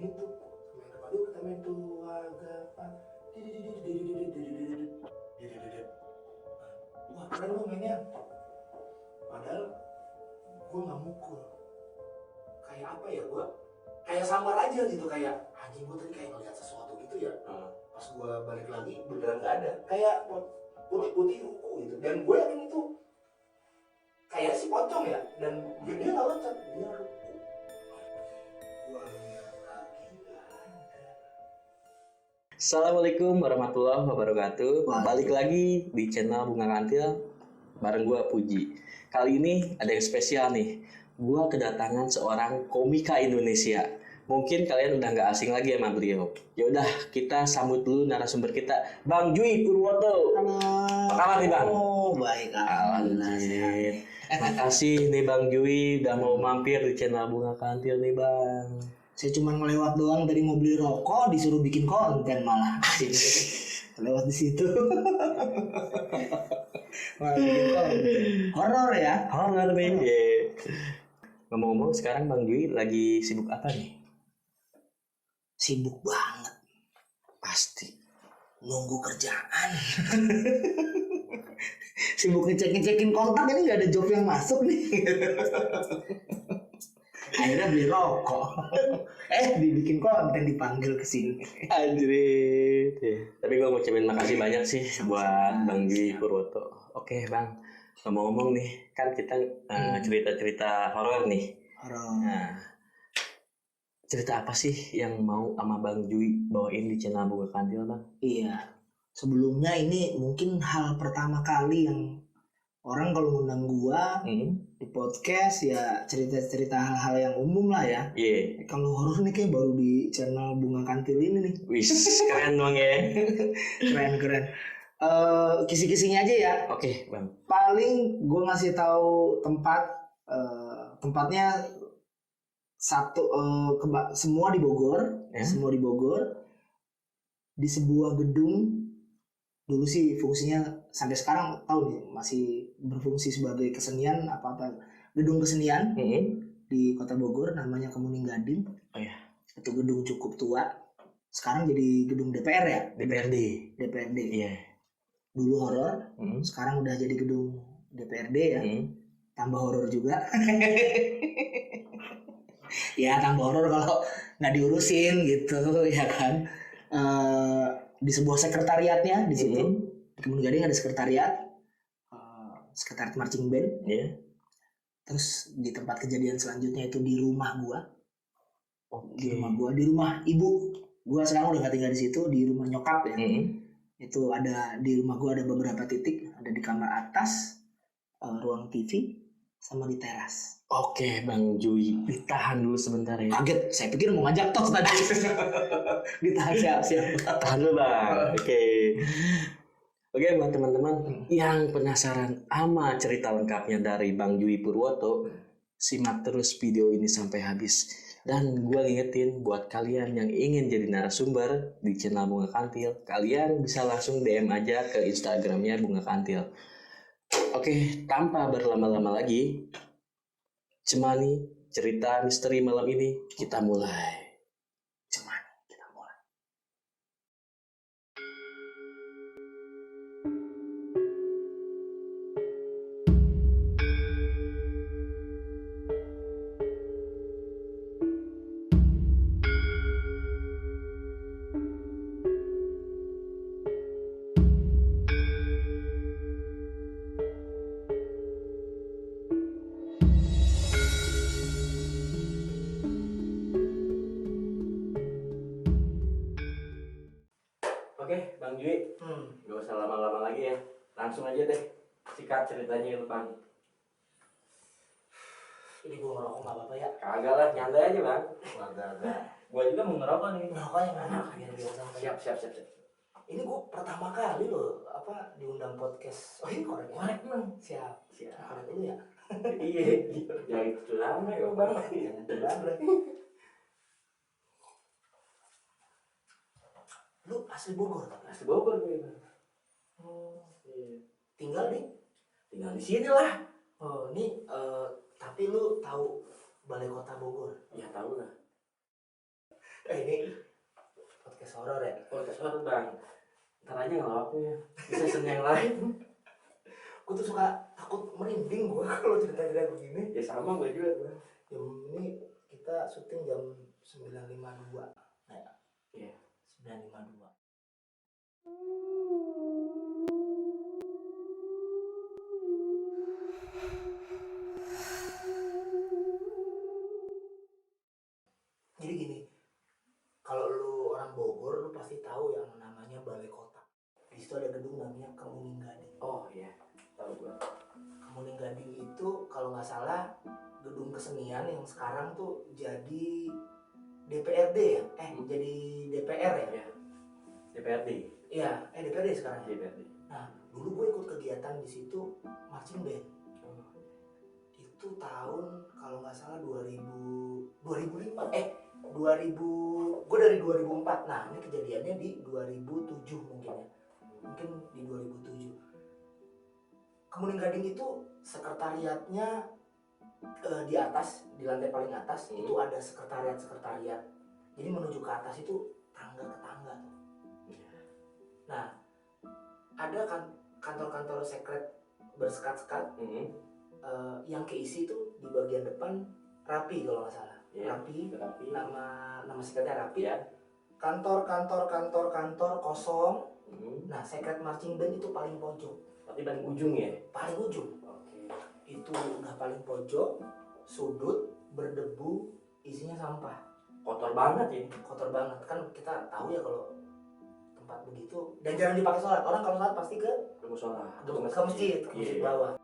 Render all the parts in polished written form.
main itu kita main tuh agapan. Wah keren lo mainnya. Padahal gue nggak mukul. Kayak apa ya, gue kayak samar aja gitu, kayak anjing gue tadi kayak ngeliat sesuatu gitu ya. Pas gue balik lagi beneran nggak ada, kayak putih-putih ruku gitu. Dan gue yakin itu kayak si pocong ya, dan dia nggak loncat, dia ruku. Gue lihat lagi nggak ada. Assalamualaikum warahmatullahi wabarakatuh. Balik lagi di channel Bunga Kantil bareng gue Puji. Kali ini ada yang spesial nih. Gue kedatangan seorang komika Indonesia. Mungkin kalian udah nggak asing lagi sama beliau. Yaudah, kita sambut dulu narasumber kita, Bang Jui Purwoto. Halo. Apa kabar nih Bang? Oh baik, alhamdulillah. Makasih nih Bang Jui udah mau mampir di channel Bunga Kantil nih Bang. Saya cuma ngelewat doang, dari mau beli rokok disuruh bikin konten malah. Lewat di situ. Malah bikin konten. Horor ya? Horor nih. Yeah. Ngomong-ngomong sekarang Bang Jui lagi sibuk apa nih? Sibuk banget. Pasti nunggu kerjaan. Sibuk ngecek-ngecekin kontak, ini gak ada job yang masuk nih. Akhirnya beli rokok. Dibikin konten, dipanggil ke sini. Anjrit. Tapi gue mau ucapin makasih banyak sih buat Bang Jui Purwoto. Oke Bang, ngomong-ngomong nih, kan kita cerita-cerita horor nih. Horor. Nah, cerita apa sih yang mau sama Bang Jui bawain di channel Bunga Kantil Bang? Iya. Sebelumnya ini mungkin hal pertama kali yang orang kalau ngundang gua di podcast ya cerita-cerita hal-hal yang umum lah ya. Iya. Kalau horor nih kayak baru di channel Bunga Kantil ini nih. Wih, keren dong ya. Keren. Kisi-kisinya aja ya. Oke, Bang. Paling gua ngasih tahu tempatnya satu, semua di Bogor, Ya? Semua di Bogor, di sebuah gedung. Dulu sih fungsinya sampai sekarang tahu nih masih berfungsi sebagai kesenian, gedung kesenian di Kota Bogor, namanya Kemuning Gading. Oh ya. Itu gedung cukup tua. Sekarang jadi gedung DPR ya? DPRD. Iya. Dulu horor, sekarang udah jadi gedung DPRD ya. Tambah horor juga. Ya tambah horor kalau nggak diurusin gitu ya kan. Di sebuah sekretariatnya di situ, di Kemuning Gading ada sekretariat, sekretariat marching band. Iya. Terus di tempat kejadian selanjutnya itu di rumah gua. Oke. Di rumah ibu gua, sekarang udah gak tinggal di situ, di rumah nyokap ya. Itu ada di rumah gua ada beberapa titik, ada di kamar atas, ruang TV, sama di teras. Oke, Bang Jui, ditahan dulu sebentar ya. Kaget, saya pikir mau ngajak tos tadi. Ditahan siap. Tahan dulu Bang. Oke, buat teman-teman yang penasaran sama cerita lengkapnya dari Bang Jui Purwoto, simak terus video ini sampai habis. Dan gue ingetin buat kalian yang ingin jadi narasumber di channel Bunga Kantil, kalian bisa langsung DM aja ke Instagramnya Bunga Kantil. Oke, tanpa berlama-lama lagi, Cemani cerita misteri malam ini kita mulai. Oke, Bang Jui, gak usah lama-lama lagi ya. Langsung aja deh, sikat ceritanya itu Bang. Ini gua ngerokok nggak apa-apa ya? Kagak lah, nyantai aja Bang. Kagak. Gua juga mau ngerokok nih. Ngerokoknya mana? Biar santai. Siap. Ini gua pertama kali loh diundang podcast. Oh ini korek Bang. Siap. Korek dulu ya. Iya, jangan itu lama ya Bang. Jangan terlambat. Lu asli Bogor? Asli Bogor gue Bang. Iya. Tinggal di sini lah. Oh ini tapi lu tahu Balai Kota Bogor? Ya tahu lah. Ini podcast horor ya. Podcast horor bang. Ntar aja ngelawaknya. Bisa season yang lain. Gue tuh suka takut merinding gue kalau cerita-cerita begini. Ya sama gue juga bang. Jam ini kita syuting jam 9.52. Nah, Iya. 9.52. Jadi gini, kalau lu orang Bogor, lu pasti tahu yang namanya Balai Kota. Di situ ada gedung namanya Kemuning Gading. Oh iya, tahu gue. Kemuning Gading itu kalau nggak salah gedung kesenian yang sekarang tuh jadi DPRD ya? Jadi DPR ya? Iya. DPRD. Iya, DPRD sekarang ya? DPRD. Nah, dulu gue ikut kegiatan di situ marching band. Itu tahun kalau nggak salah 2005. 2000, gue dari 2004. Nah, ini kejadiannya di 2007 mungkin ya. Mungkin di 2007. Kemuning Gading itu sekretariatnya di atas, di lantai paling atas itu ada sekretariat. Jadi menuju ke atas itu tangga ke tangga tuh. Nah, ada kan kantor-kantor sekret bersekat-sekat yang keisi tuh di bagian depan rapi kalau nggak salah. Rapi. Nama sekretnya rapi. Ya. Kantor kosong. Nah, sekret marching band itu paling pojok. Tapi paling ujung ya? Paling ujung. Oke. Itu udah paling pojok, sudut, berdebu, isinya sampah. Kotor banget ya? Kotor banget. Kan kita tahu ya kalau tempat begitu. Dan jarang dipakai sholat. Orang kalau sholat pasti ke musola. ke masjid bawah.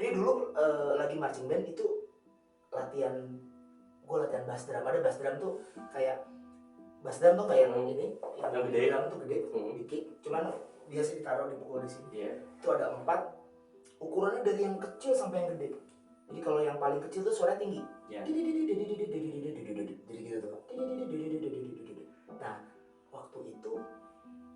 Ini dulu lagi marching band itu latihan bass drum. Ada bass drum tuh kayak bass drum tuh kayak yang ini, yang gede. drum tuh gede, dikit. Cuman biasa ditaruh dipukul di sini. Iya. Itu ada 4. Ukurannya dari yang kecil sampai yang gede. Jadi kalau yang paling kecil tuh suaranya tinggi. Iya. Jadi gitu tuh. Nah, waktu itu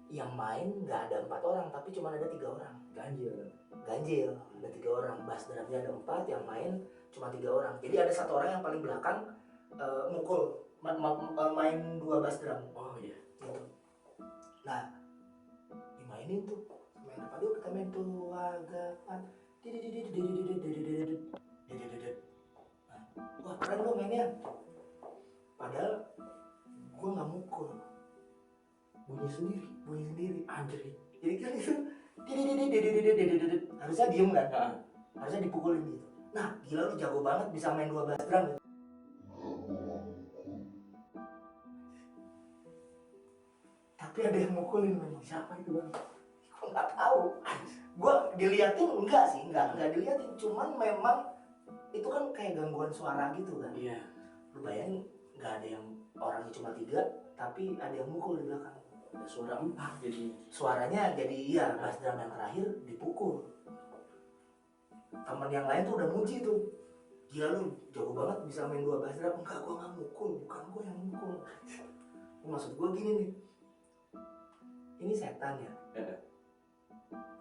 yang main nggak ada 4 orang, tapi cuma ada 3 orang. Ganjil, ada 3 orang. Bass drumnya ada 4, yang main cuma 3 orang. Jadi ada 1 orang yang paling belakang mukul, main 2 bass drum. Oh iya. Gitu. Nah, dimainin tuh. Main apa dulu kita main tuh agapan. Wah, keren lo mainnya. Padahal gue nggak mukul. Bunyi sendiri anjir. Jadi kan itu harusnya diem kan, harusnya dipukulin gitu. Nah, gila lu jago banget bisa main 2 bass drum gitu. Tapi ada yang mukulin memang. Siapa itu bang? Gue nggak tahu. Gue diliatin enggak diliatin, cuman memang itu kan kayak gangguan suara gitu kan. Iya. Lu bayangin nggak ada yang orangnya cuma 3, tapi ada yang mukul di belakang. Ada suara 4 jadi. Suaranya jadi iya, bass drum yang terakhir dipukul. Temen yang lain tuh udah muji tuh. Gila lu jago banget bisa main 2 bass drum. Enggak, gua nggak mukul, bukan gua yang mukul. Maksud gua gini nih. Ini setan ya.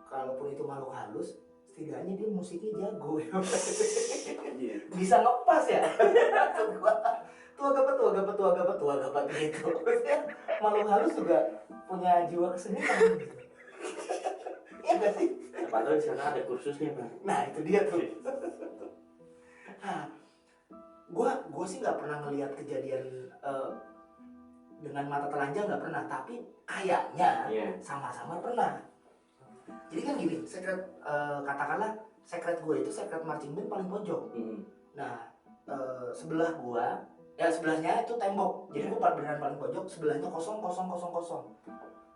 Kalaupun itu makhluk halus, setidaknya dia musiknya jago ya. Bisa ngepas ya. Maksud gua tua gapat gitu. Makhluk halus juga punya jiwa kesenian gitu. Iya gak sih? Padahal di sana ada kursusnya bang. Nah itu dia tuh. Nah, gua sih nggak pernah ngelihat kejadian dengan mata telanjang, nggak pernah. Tapi kayaknya sama-sama pernah. Jadi kan gini, sekret katakanlah sekret gue itu sekret marching band paling pojok. Nah sebelah gua, ya sebelahnya itu tembok. Jadi gua beneran paling pojok, sebelahnya kosong.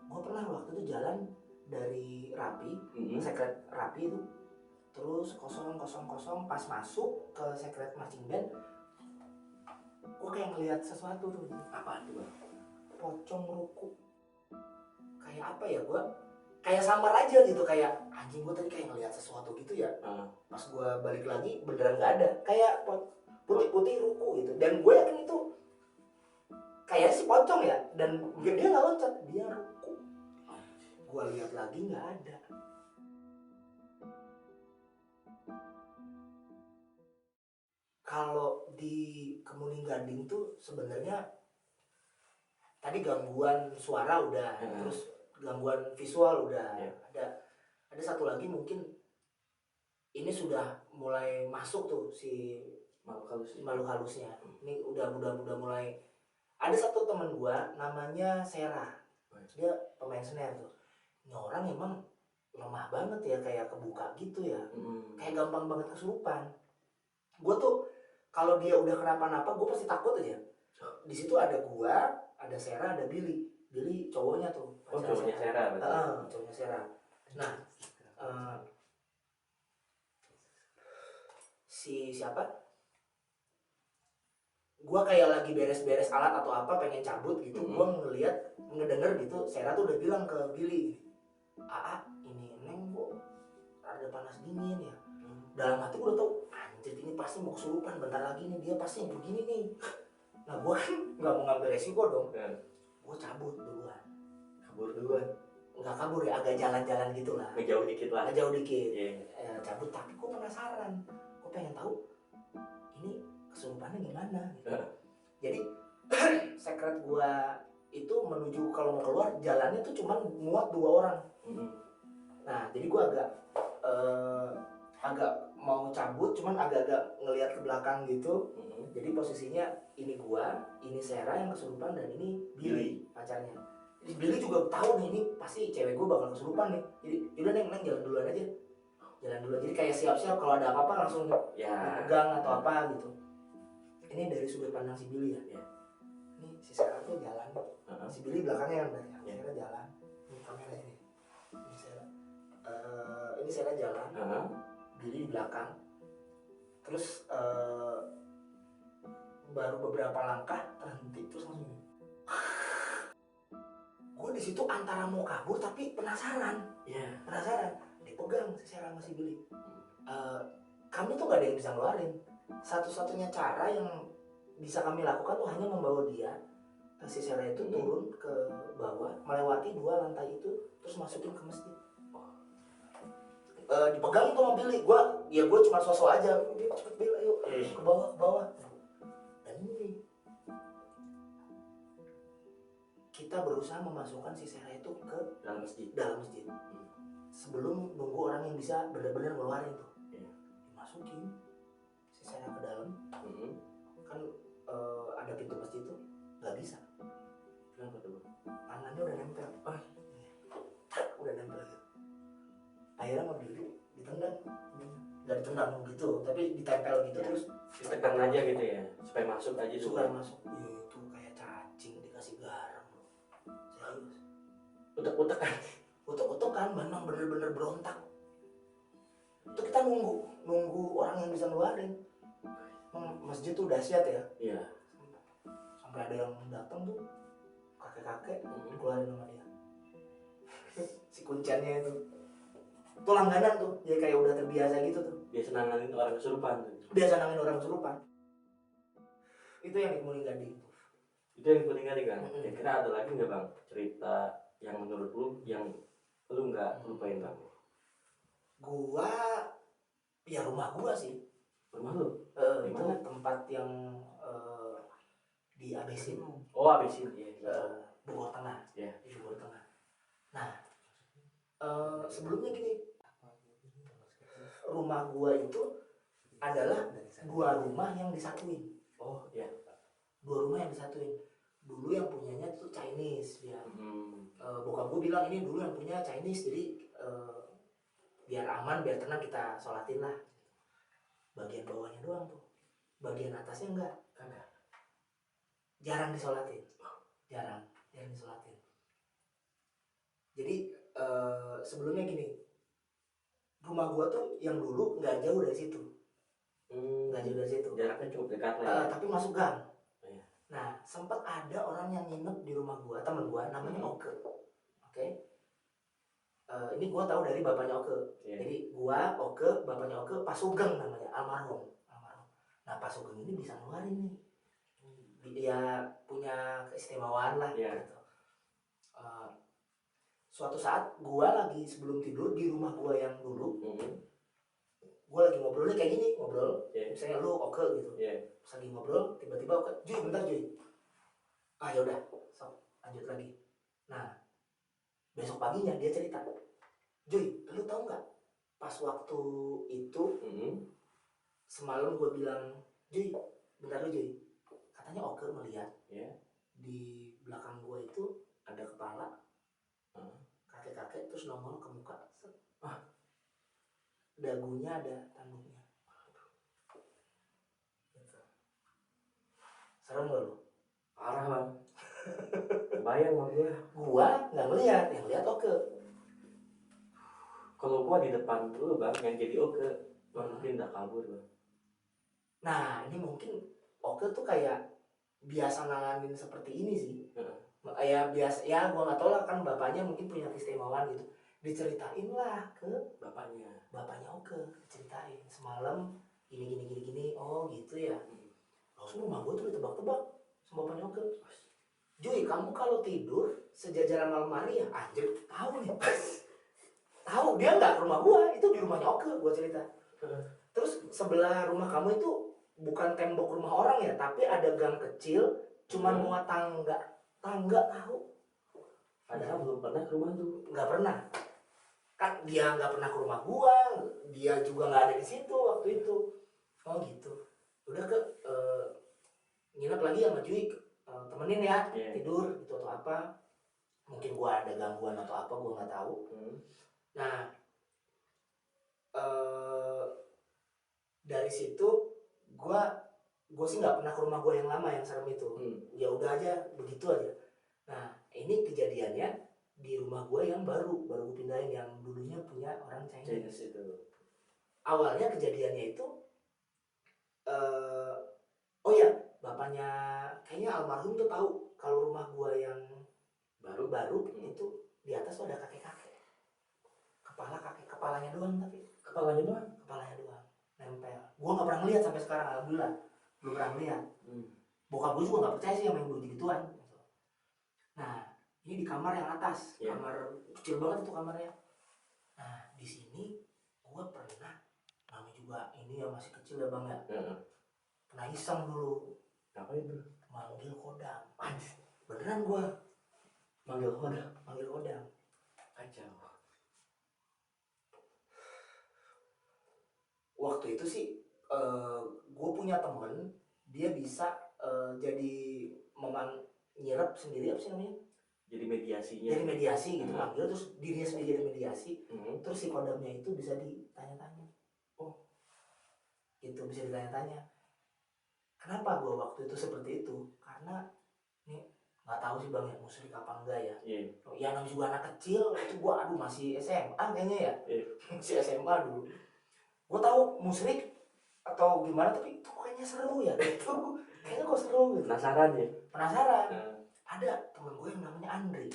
Gua pernah waktu itu jalan dari Rapi, sekret Rapi itu, terus kosong, pas masuk ke sekret marching band, gue kayak ngeliat sesuatu tuh. Apa itu bang? Pocong ruku. Kayak apa ya, gue kayak samar aja gitu, kayak anjing gue tadi kayak ngeliat sesuatu gitu ya. Pas gue balik lagi beneran nggak ada, kayak putih-putih ruku gitu. Dan gue yakin itu kayak si pocong ya, dan dia nggak loncat, dia ruku. Gue lihat lagi nggak ada. Kalau di Kemuning Gading tuh sebenarnya tadi gangguan suara udah, terus gangguan visual udah, ada satu lagi mungkin ini sudah mulai masuk tuh si makhluk halusnya. Ini udah mulai. Ada satu teman gua namanya Sera, dia pemain snare tuh. Ini orang emang lemah banget ya, kayak kebuka gitu ya, kayak gampang banget kesurupan. Gua tuh kalau dia udah kenapa-napa, gue pasti takut aja. Di situ ada gua, ada Sera, ada Billy. Billy cowoknya tuh. Cowoknya Sera. Cowoknya Sera. Nah, siapa? Gua kayak lagi beres-beres alat atau apa, pengen cabut gitu. Gua ngedenger gitu, Sera tuh udah bilang ke Billy, ini Neng kok ada panas dingin ya. Dalam hati gue udah tau, anjir ini pasti mau kesurupan, bentar lagi nih dia pasti begini nih. Nah gue kan nggak mau ngambil resiko dong, gue cabut duluan. Nggak kabur ya, agak jalan-jalan gitu lah. Ngejauh dikit. Cabut, tapi gue penasaran, gue pengen tahu ini kesurupannya gimana gitu. Jadi secret gue itu menuju kalau mau keluar jalannya tuh cuman muat 2 orang. Nah jadi gue agak mau cabut, cuman agak-agak ngelihat ke belakang gitu. Jadi posisinya ini gua, ini Sera yang kesurupan, dan ini Billy pacarnya. Jadi Billy juga tahu nih, ini pasti cewek gua bakal kesurupan nih. Jadi yaudah Neng jalan duluan aja. Jadi kayak siap-siap kalau ada apa-apa langsung pegang atau apa gitu. Ini dari sudut pandang si Billy ya. Ini si Sera tuh jalan, si Billy belakangnya kan berarti. Sera jalan. Ini kamera ini. Ini Sera jalan. Billy di belakang. Terus baru beberapa langkah terhenti, terus langsung gue di situ antara mau kabur tapi penasaran. Dipegang si Sera sama si Billy. Kami tuh gak ada yang bisa ngeluarin. Satu-satunya cara yang bisa kami lakukan tuh hanya membawa dia, si Sera itu turun ke bawah, melewati 2 lantai itu, terus masukin ke masjid. Dipegang tuh sama Billy, gue cuma sosok aja, cepet Billy ayo ke bawah. Dan ini kita berusaha memasukkan si Sera itu ke dalam masjid. Sebelum nunggu orang yang bisa benar-benar ngeluarin tuh, dimasukin si Sera ke dalam. Kan ada pintu masjid tuh, nggak bisa. Kenapa tuh? Tangannya udah nempel. Udah nempel gitu. Akhirnya mau ditendang, nggak ditendang gitu, tapi ditempel gitu, terus ditekan aja gitu ya, supaya masuk aja dulu. Supaya masuk. Itu kayak cacing dikasih garam. Serius. Utek-utekan, memang bener-bener berontak. Itu kita nunggu orang yang bisa ngeluarin. Masjid tuh dahsyat ya. Iya. Sampai ada yang datang tuh, kakek-kakek keluarin sama dia. Si kunciannya itu langganan tuh, dia kayak udah terbiasa gitu tuh. Biasa nanganin orang kesurupan. Itu yang di Kemuning Gading. Kan? Kira-kira ada lagi nggak Bang cerita yang menurut lu yang lu nggak lupain Bang? Gua, ya rumah gua sih. Rumah lu? Itu tempat yang di Abesin. Abesin, Bogor Tengah. Di Bogor Tengah. Nah, sebelumnya gini, rumah gua itu adalah 2 rumah yang disatuin. 2 rumah yang disatuin. Dulu yang punyanya tuh Chinese dia. Bokap gua bilang ini dulu yang punya Chinese, jadi biar aman, biar tenang kita sholatin lah. Bagian bawahnya doang tuh, bagian atasnya enggak. Jarang disolatin. Jadi sebelumnya gini, rumah gua tuh yang dulu nggak jauh dari situ. Jaraknya cukup dekat lah. Tapi masuk gang. Nah, sempat ada orang yang nginep di rumah gua, temen gua namanya Oke. Ini gua tahu dari bapaknya Oke. Jadi gua, Oke, bapaknya Oke, Pak Sugeng namanya, almarhum. Nah, Pak Sugeng ini bisa ngeluarin nih. Dia punya keistimewaan lah gitu. suatu saat gua lagi sebelum tidur di rumah gua yang dulu, gua lagi ngobrolnya kayak gini, ngobrol, misalnya lu oke gitu, pas lagi ngobrol tiba-tiba oke, Juy bentar Juy, ya udah, sok lanjut lagi. Nah besok paginya dia cerita, Juy lu tahu nggak pas waktu itu semalam gua bilang, Juy bentar lu Juy, katanya oke melihat di belakang gua itu ada kepala kakek-kakek terus nongol ke muka, dagunya ada tanduknya. Gitu. Serem gak lu? Parah bang. Bayang sama Gua nggak ngeliat, yang lihat oke. Kalau gua di depan lu bang, yang jadi oke, mungkin udah kabur bang. Nah ini mungkin oke tuh kayak biasa nanganin seperti ini sih. Ya biasa, ya gua nggak tahu lah, kan bapaknya mungkin punya keistimewaan gitu. Diceritain lah ke bapaknya oke, diceritain semalam gini, oh gitu ya. Langsung rumah gua tuh ditebak-tebak sama bapaknya oke. Juy, kamu kalau tidur sejajaran lemari ya, anjir, tahu nih. Tahu, dia nggak ke rumah gua, itu di rumahnya oke, gua cerita. Terus sebelah rumah kamu itu bukan tembok rumah orang ya, tapi ada gang kecil, cuman muat tangga tahu. Padahal belum pernah ke rumah tuh. Nggak pernah. Kan dia nggak pernah ke rumah gua, dia juga nggak ada di situ waktu itu. Oh gitu. Udah ke nginep lagi sama Juy, temenin ya, tidur gitu atau apa. Mungkin gua ada gangguan atau apa, gua nggak tahu. Nah, dari situ gue sih nggak pernah ke rumah gue yang lama yang serem itu. Ya udah aja begitu aja. Nah ini kejadiannya di rumah gue yang baru gue pindahin, yang dulunya punya orang Chinese itu. Awalnya kejadiannya itu oh ya, bapaknya kayaknya almarhum tuh tahu kalau rumah gue yang baru itu di atas tuh ada kakek-kakek. Kepalanya doang, tapi kepalanya doang nempel. Gue nggak pernah ngeliat sampai sekarang, alhamdulillah belum pernah ngeliat. Bokap gue juga nggak percaya sih sama yang begitu-gituan. Nah ini di kamar yang atas, kamar kecil banget itu kamarnya. Nah di sini gue pernah, namanya juga ini ya masih kecil ya bang ya, pernah iseng dulu. Ngapain tuh? Manggil kodam. Beneran gue manggil kodam. Kacau. Waktu itu sih gue punya temen, dia bisa jadi nyirap sendiri, apa sih namanya? Jadi mediasi gitu, manggil terus dirinya sendiri jadi mediasi. Terus si kodamnya itu bisa ditanya-tanya. Oh gitu, bisa ditanya-tanya. Kenapa gue waktu itu seperti itu? Karena nih nggak tahu sih bang ya, musyrik apa enggak ya. Ya namanya juga anak kecil, itu gue masih SMA kayaknya ya. Masih SMA dulu. Gue tahu musyrik atau gimana, tapi itu kayaknya seru ya. Itu kayaknya kok seru gitu. Penasaran. Ada temen gue yang namanya Andri,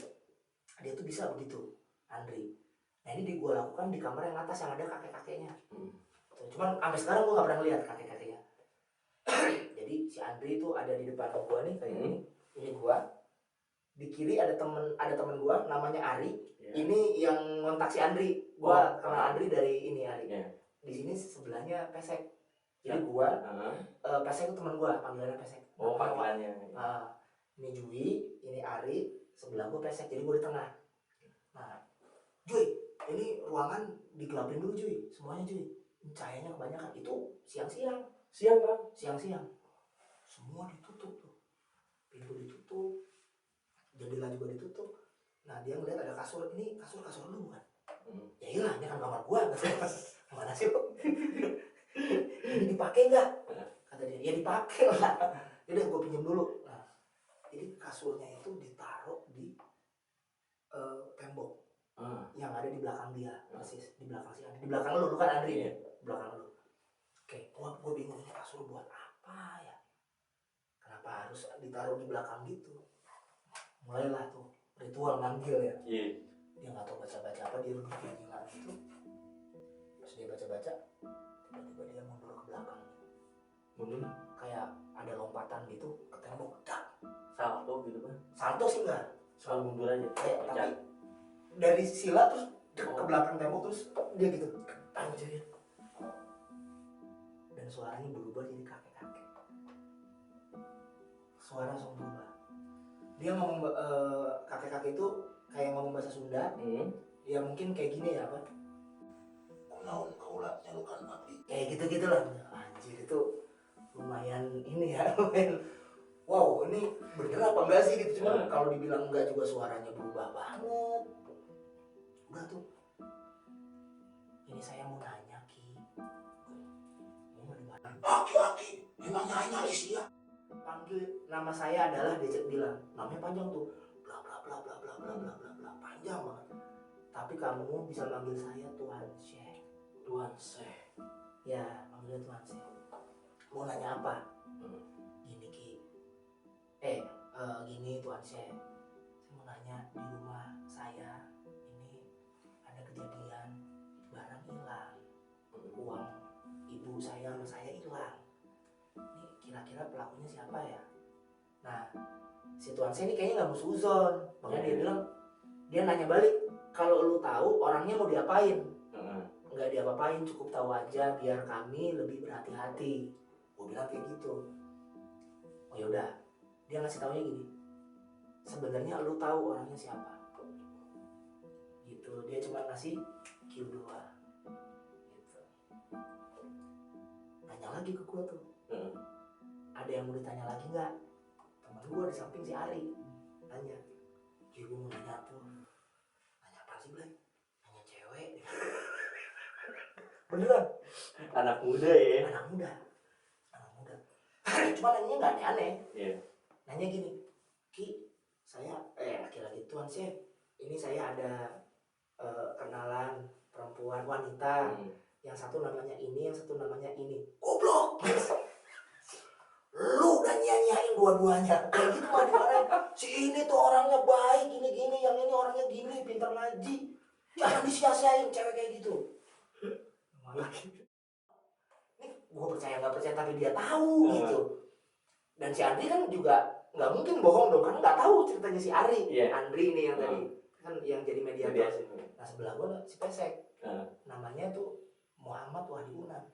dia tuh bisa begitu, Andri. Nah ini gue lakukan di kamar yang atas yang ada kakek-kakeknya. Cuman sampai sekarang gue nggak pernah lihat kakek-kakeknya. Jadi si Andri itu ada di depan gue nih kayak ini gue. Di kiri ada temen gue namanya Ari. Ini yang ngontak si Andri. Gue kenal Andri dari ini Ari. Di sini sebelahnya Pesek. Jadi gue Pesek itu teman gue, panggilannya Pesek. Panggilannya. Ini Jui, ini Ari, sebelah gue Pesek, jadi gue di tengah. Nah, Juy, ini ruangan digelapin dulu Juy, semuanya Juy. Cahayanya kebanyakan, itu siang-siang. Siang-siang. Semua ditutup tuh. Pintu ditutup, jendela juga ditutup. Nah, dia ngeliat ada kasur, ini kasur lu bukan? Ya iyalah, ini kan kamar gue, gimana sih lo? Ini dipakai nggak? Kata dia, ya dipakai lah. Yaudah gue pinjam dulu. Nah, jadi kasurnya itu ditaruh di tembok yang ada di belakang dia, persis di belakang si Andri. Di belakang lu kan Andri, di belakang lu. Oke, gue bingung ini kasur buat apa ya? Kenapa harus ditaruh di belakang gitu? Mulailah tuh ritual manggil ya. Dia nggak tahu baca-baca apa, dia duduk di gila gitu. Pas dia baca-baca, tiba-tiba dia mundur ke belakang. Kayak ada lompatan gitu ke tembok. Salto gitu kan? Salto sih enggak. Soal mundur aja. Tapi dari sila terus ke belakang tembok terus dia gitu anjir. Dan suaranya berubah jadi kakek-kakek. Suara langsung berubah. Dia ngomong kakek-kakek itu kayak ngomong bahasa Sunda. Ya mungkin kayak gini ya, apa? Kunaon kaulah nyalukan abdi. Kayak gitu-gitu lah. Anjir itu lumayan ini ya, lumayan. Wow, ini bener apa enggak sih gitu. Cuma kalau dibilang enggak juga suaranya berubah banget. Udah tuh. Ini saya mau nanya Ki. Mau di mana? Aki, memang nanya isi ya. Panggil nama saya adalah dia bilang. Namanya panjang tuh. Bla bla bla bla bla bla bla bla bla. Panjang banget. Tapi kamu bisa manggil saya Tuan Syekh. Tuan Syekh. Ya, manggil Tuan Syekh. Mau nanya apa? Gini Ki. Gini Tuan Syekh. Saya mau nanya di rumah saya ini ada kejadian barang hilang. Uang ibu saya sama saya hilang. Ini kira-kira pelakunya siapa ya? Nah, si Tuan Syekh ini kayaknya nggak mau suzon. Makanya dia bilang, dia nanya balik, kalau lu tahu orangnya mau diapain? Nggak diapa-apain, cukup tahu aja biar kami lebih berhati-hati. Gue bilang kayak gitu. Oh yaudah, dia ngasih taunya gini. Sebenarnya lu tahu orangnya siapa? Gitu, dia cuma ngasih Q2. Gitu. Nanya lagi ke gue tuh. Ada yang mau ditanya lagi nggak? Temen gue di samping si Ari. Nanya. Gue mau nanya tuh. Nanya apa sih, Blay? Nanya cewek. Beneran? Anak muda ya. Anak muda. Cuma nanya nggak aneh-aneh. Nanya gini, Ki, saya laki-laki Tuan Syekh. Ini saya ada kenalan perempuan wanita. Yang satu namanya ini, yang satu namanya ini. Goblok. Lu udah nyanyain dua-duanya. Kayak gitu mah dimarahin. Si ini tuh orangnya baik, gini-gini, yang ini orangnya gini, pintar ngaji. Jangan disia-siain cewek kayak gitu. Ini gue percaya nggak percaya tapi dia tahu gitu. Dan si Andri kan juga nggak mungkin bohong dong, karena nggak tahu ceritanya si Ari. Andri nih yang tadi kan yang jadi mediator. Nah sebelah gue si Pesek. Namanya tuh Muhammad Wahdi Unan.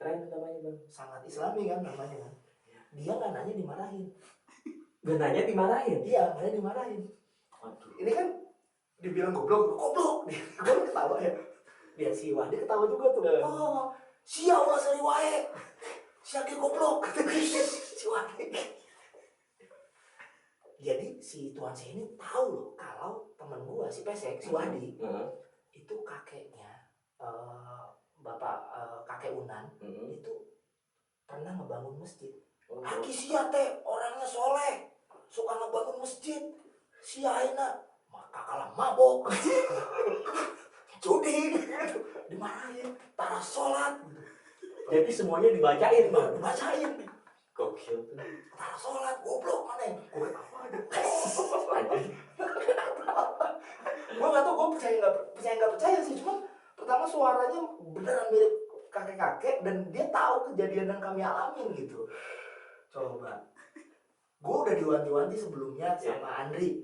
Keren namanya bang. Sangat Islami kan namanya kan. Dia nggak nanya dimarahin. Gak nanya dimarahin? Iya, nanya dimarahin. Ini kan dibilang goblok. Gue ketawa ya. Dia si Wahdi ketawa juga tuh. Oh, sia ulah sari wae. Si Aki goblok. Si Wahdi. Jadi si Tuan Syekh ini tahu loh kalau teman gua si Pesek, si Wahdi itu kakeknya kakek Unan itu pernah ngebangun masjid. Aki sia teh orangnya soleh, suka ngebangun masjid. Sia ayeuna maka kalah mabok. Judi gitu. Dimarahin, tara sholat gitu. Jadi semuanya dibacain bang? Dibacain. Gokil tuh. Tara sholat, goblok mana? Gue apa aja. Gue gak tau, gue percaya nggak percaya sih. Cuma pertama suaranya beneran mirip kakek-kakek dan dia tahu kejadian yang kami alamin gitu. Coba. Gue udah diwanti-wanti sebelumnya sama Andri.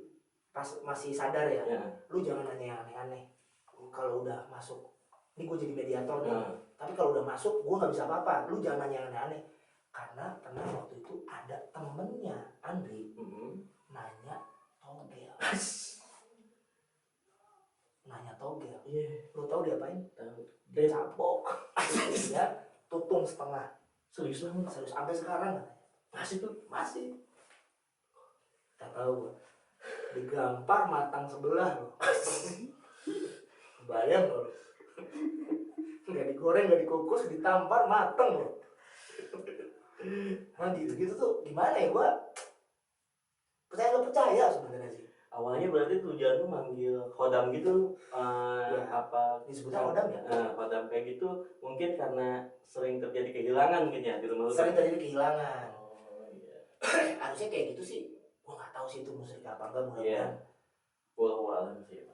Pas masih sadar ya. Lu jangan nanya yang aneh-aneh. Kalau udah masuk, ini gue jadi mediator nih. Tapi kalau udah masuk, gue nggak bisa apa-apa. Lu jangan nanya yang aneh-aneh. Karena pernah waktu itu ada temennya Andri nanya togel. Nanya togel. Lu tahu dia apain? Dia cabok. Dia tutung setengah. Serius banget. Serius sampai sekarang masih tuh masih. Tak tahu gue. Digampar matang sebelah loh. Bayang loh. Nggak digoreng, nggak dikukus, ditampar mateng loh. Nah gitu-gitu tuh gimana ya, gue percaya nggak percaya sebenarnya sih. Awalnya berarti tujuan lu manggil khodam gitu apa disebutnya khodam ya? Khodam kayak gitu mungkin karena sering terjadi kehilangan mungkin ya di rumah lu. Sering terjadi kehilangan. Harusnya kayak gitu sih. Gue nggak tahu sih itu musyrik apa enggak, mudah-mudahan. Wallahualam sih.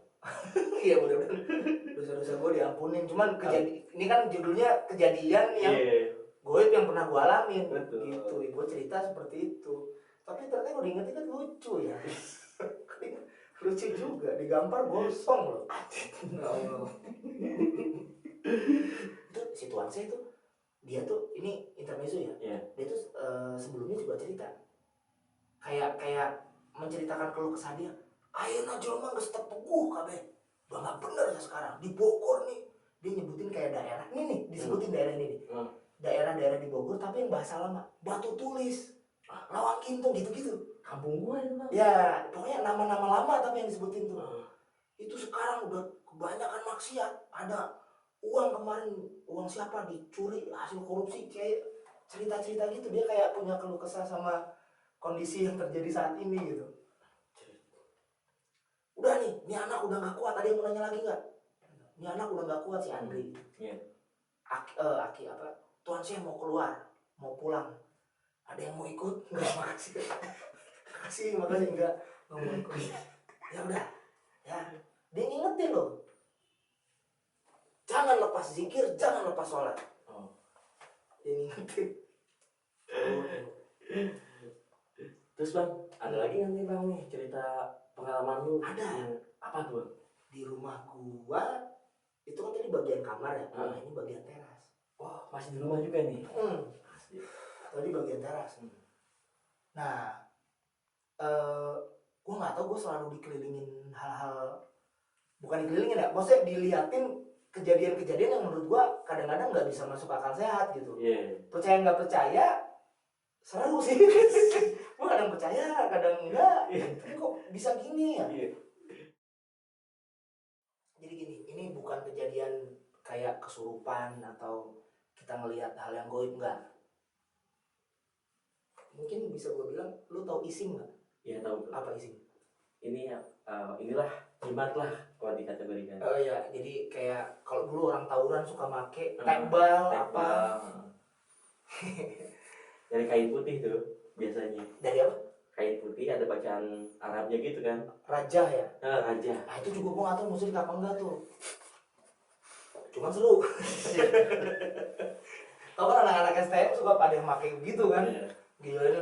Iya mudah-mudahan dosa-dosa gue diampunin. Cuman ini kan judulnya kejadian yang goib yang pernah gue alamin. Betul. Gitu. Gue cerita seperti itu. Tapi ternyata gue diingetin kan lucu ya. Lucu juga, digampar gosong loh. Itu situasi itu dia tuh, ini intermezzo ya. Iya. Dia tuh sebelumnya juga cerita kayak menceritakan keluh kesah dia. Ayeuna jelema geus teu puguh kabeh. Udah enggak bener ya sekarang di Bogor nih. Dia nyebutin kayak daerah ini nih, disebutin daerah ini nih. Daerah-daerah di Bogor tapi yang bahasa lama, Batu Tulis, Lawang Kintung gitu-gitu. Kampung gua itu Bang. Ya, pokoknya nama-nama lama tapi yang disebutin tuh. Itu sekarang udah kebanyakan maksiat. Ada uang kemarin, uang siapa dicuri hasil korupsi, kayak cerita-cerita gitu. Dia kayak punya keluh kesah sama kondisi yang terjadi saat ini gitu. Udah nih, ini anak udah gak kuat. Ada yang mau nanya lagi gak? Ini anak udah gak kuat si Andri. Aki apa? Tuan saya mau keluar, mau pulang. Ada yang mau ikut? Enggak, makasih. Makasih enggak mau ikut. Ya udah. Ya, dia ngingetin loh. Jangan lepas zikir, jangan lepas sholat. Dia ngingetin. Terus Bang, ada lagi nggak nih Bang nih cerita pengalaman lu? Ada. Apa tuh? Di rumah gua itu kan tadi bagian kamar ya. Nah, ini bagian teras. Wah, masih di rumah juga nih. Tadi bagian teras. Nah, gua nggak tahu, gua selalu dikelilingin hal-hal, bukan dikelilingin ya, maksudnya diliatin kejadian-kejadian yang menurut gua kadang-kadang nggak bisa masuk akal sehat gitu. Percaya nggak percaya, seru sih. Gua kadang percaya, kadang enggak. Tapi kok bisa gini ya? Jadi gini, ini bukan kejadian kayak kesurupan atau kita ngelihat hal yang goib, enggak. Mungkin bisa gue bilang, lu tahu isim nggak? Iya tahu. Apa isim? Ini inilah jimat lah kalau dikategorikan. Oh iya, jadi kayak kalau dulu orang tawuran suka make tekbal apa? Dari kain putih tuh biasanya. Dari apa? Kain putih ada bacaan Arabnya gitu kan? Raja ya? Raja. Nah itu juga gue nggak tahu musuh apa enggak tuh. Cuman seru. Tau kan anak-anak STM suka pada make gitu kan? Gilanya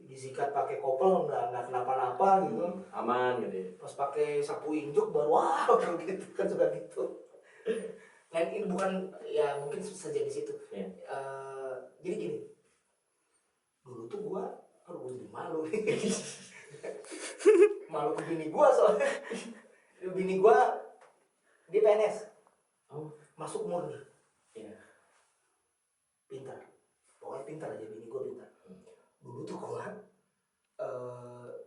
disikat pakai kopel nggak kenapa-napa gitu. Aman gitu ya. Pas pakai sapu injuk baru wow gitu kan, suka gitu. Nah ini bukan ya, mungkin sejenis itu. Jadi gini, dulu tuh gua jadi malu nih. Malu ke bini gua soalnya. Bini gua dia PNS. Masuk murni. Pintar. Pokoknya pintar aja, bini gua pintar. Dulu tuh gua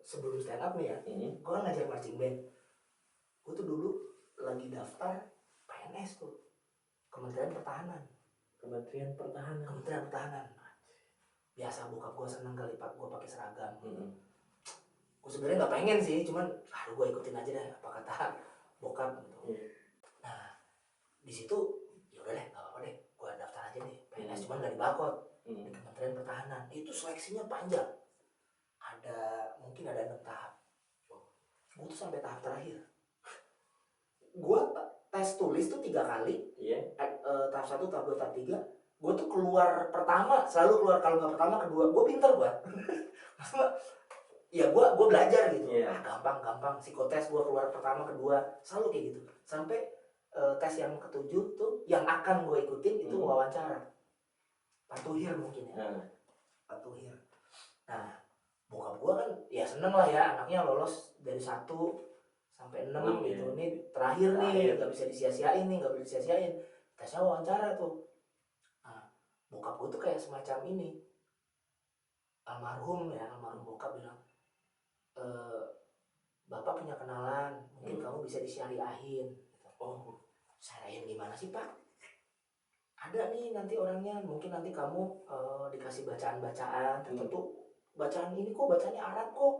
sebelum stand up nih ya, gua kan ngajar marching band. Gua tuh dulu lagi daftar PNS tuh, Kementerian Pertahanan. Biasa bokap gue seneng kali pak gue pakai seragam. Gue sebenarnya nggak pengen sih, cuman gue ikutin aja deh apa kata bokap gitu. Nah di situ ya udah deh, nggak apa-apa deh, gue daftar aja deh PNS. Cuman nggak dibakot di Kementerian Pertahanan. Itu seleksinya panjang, mungkin ada 6 tahap. Gue tuh sampai tahap terakhir. Gue tes tulis tuh 3 kali. Tahap 1, tahap 2, tahap 3. Gue tuh keluar pertama, selalu keluar, kalau nggak pertama kedua. Gue pinter gue. Ya gue belajar gitu. Gampang psikotes, gue keluar pertama kedua, selalu kayak gitu. Sampai tes yang ke-7 tuh yang akan gue ikutin itu wawancara Patuhir mungkin ya. Patuhir. Nah bokap gue kan ya seneng lah ya, anaknya lolos dari 1 sampai 6 gitu. Ini terakhir nih, nggak bisa disia-siain nih, nggak boleh disia-siain. Tesnya wawancara tuh. Bokap gue tuh kayak semacam ini, almarhum bokap bilang, bapak punya kenalan, mungkin kamu bisa disyariahin. Syariahin gimana sih pak? Ada nih nanti orangnya, mungkin nanti kamu dikasih bacaan-bacaan tertentu. Bacaan ini kok bacanya Arab kok.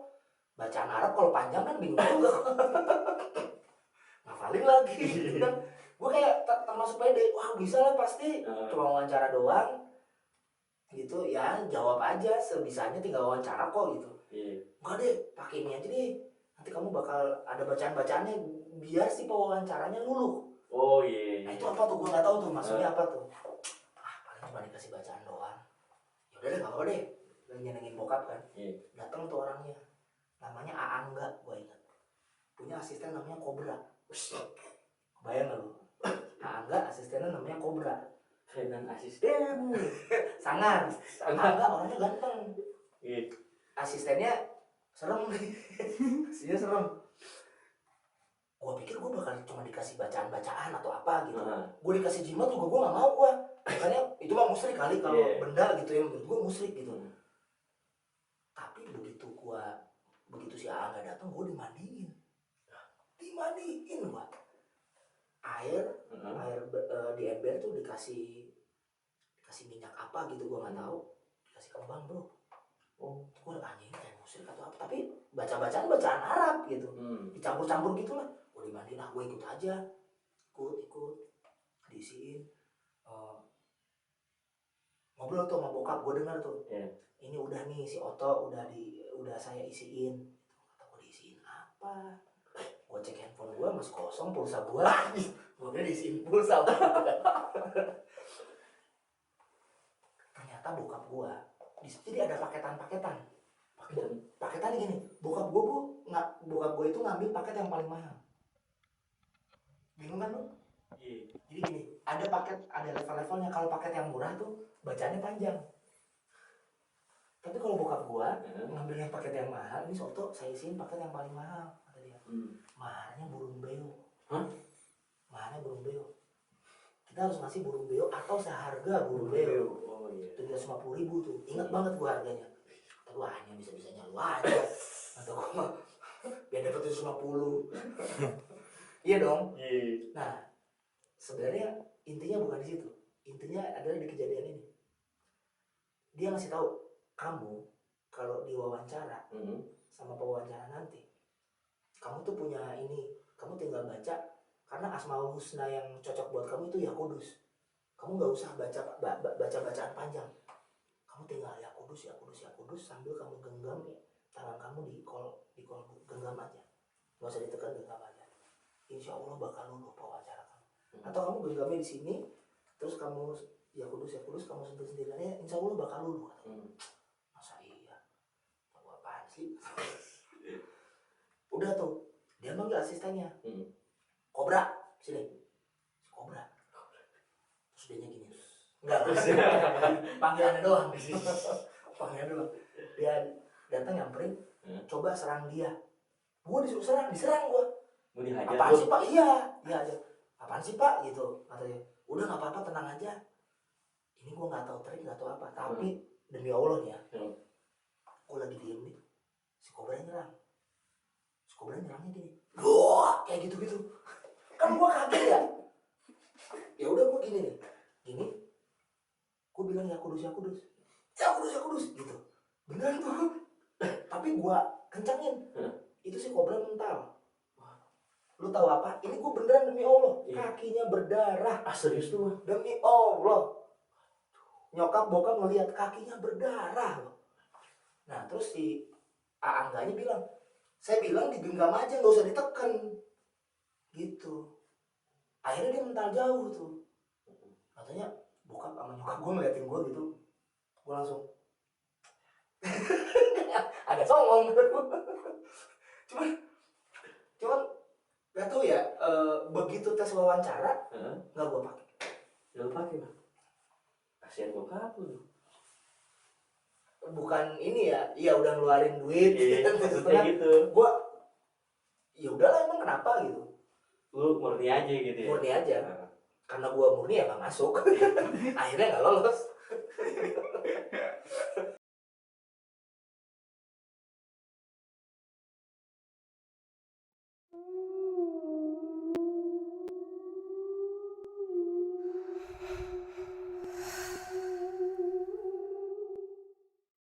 Bacaan Arab kalau panjang kan bingung juga. Ngafalin lagi gitu kan. Gue kayak termasuk pede, wah bisa lah pasti, cuma wawancara doang gitu ya, jawab aja sebisanya, tinggal wawancara kok gitu. Enggak deh, pakai ini aja deh, nanti kamu bakal ada bacaan-bacaannya biar si pewawancaranya luluh. Nah itu apa tuh, gue nggak tahu tuh maksudnya apa tuh. Paling cuma dikasih bacaan doang. Ya udah deh, nggak apa-apa deh, lagi nyenengin bokap kan. Datang tuh orangnya, namanya Aangga, gue ingat. punya asisten namanya Cobra. Bayang gak lu? Angga asistennya namanya Cobra. Keren asisten. Sangar. Angga orangnya ganteng. Iya. Asistennya serem. Asistennya serem. Gue pikir gue bakal cuma dikasih bacaan-bacaan atau apa gitu. Gue dikasih jimat juga gue gak mau gue. Makanya itu mah musrik kali kalau benda gitu ya, menurut gue musrik gitu. Tapi begitu si Angga datang, gue dimandiin gue. Air di ember tuh dikasih minyak apa gitu gue nggak tahu, dikasih kembang bro. Gue anjing kayak musrik atau apa, tapi bacaan Arab gitu, dicampur gitulah. Gue dimandiin, gue ikut aja, ikut diisiin. Ngobrol tuh sama bokap, gue dengar tuh, ini udah nih si Oto udah saya isiin. Kata gue diisiin apa? Gue cek handphone gue masih kosong, pulsa gue kira diisiin pulsa. Ternyata bokap gue jadi ada paketan gini. Bokap gue itu ngambil paket yang paling mahal. Bingung kan lu? Jadi gini, ada level-levelnya. Kalau paket yang murah tuh bacanya panjang. Tapi kalau bokap gua ngambil yang paket yang mahal, ini Soto saya isiin paket yang paling mahal, kata dia. Mahalnya burung beo. Mahalnya burung beo. Kita harus ngasih burung beo atau seharga burung beo. Oh iya. 750.000 tuh. Ingat banget gua harganya. Kata gua hanya bisa-bisanya lu aja. Kata gua mah biar dapat 750. Iya dong. Nah, sebenarnya intinya bukan di situ. Intinya adalah di kejadian ini. Dia ngasih tahu, kamu kalau diwawancara sama pewawancara nanti, kamu tuh punya ini, kamu tinggal baca, karena Asmaul Husna yang cocok buat kamu itu ya Kudus. Kamu nggak usah baca-bacaan panjang. Kamu tinggal ya Kudus sambil kamu genggam tangan kamu di kol genggam aja. Nggak usah ditekan, genggam aja. Insya Allah bakal luluh pewawancara kamu. Atau kamu genggamnya di sini, terus kamu ya Kudus kamu sentuh sendiriannya, insya Allah bakal luluh. Masa iya? Tahu apaan sih? Udah tuh, dia manggil asistennya. Cobra, sini. Cobra. Terus dia gini. Enggak. Panggilannya doang. Dia datang nyamperin, coba serang dia. Gue disuruh diserang gue. Apaan sih Pak? Iya aja. Apaan sih Pak? Gitu katanya. Udah nggak apa-apa, tenang aja. Ini gue nggak tahu trik, nggak tahu apa. Tapi demi Allah nih ya, gue lagi diem nih, si Cobra nyerang. Si Cobra nyerangnya gini, wah kayak gitu. Kan gue kaget ya. Ya udah gue gini nih, gue bilang ya Kudus gitu. Bener tuh. Tapi gue kencangin. Itu si Cobra mental. Lu tahu apa? Ini gue beneran demi Allah. Kakinya berdarah. Serius tuh? Demi Allah. Nyokap bokap ngelihat kakinya berdarah loh. Nah terus si Angganya bilang, saya bilang digenggam aja, nggak usah ditekan. Gitu. Akhirnya dia mental jauh tuh. Katanya bokap sama nyokap gue ngeliatin gue gitu. Gue langsung agak songong. Cuman gak tau ya, begitu tes wawancara nggak gue pakai. Lu pakai Bang? Kasian bokap lu. Bukan ini ya, iya udah ngeluarin duit. Maksudnya gitu. Gue ya udahlah, emang kenapa gitu. Lu murni aja gitu ya. Murni aja. Karena gue murni ya nggak masuk. Akhirnya nggak lolos.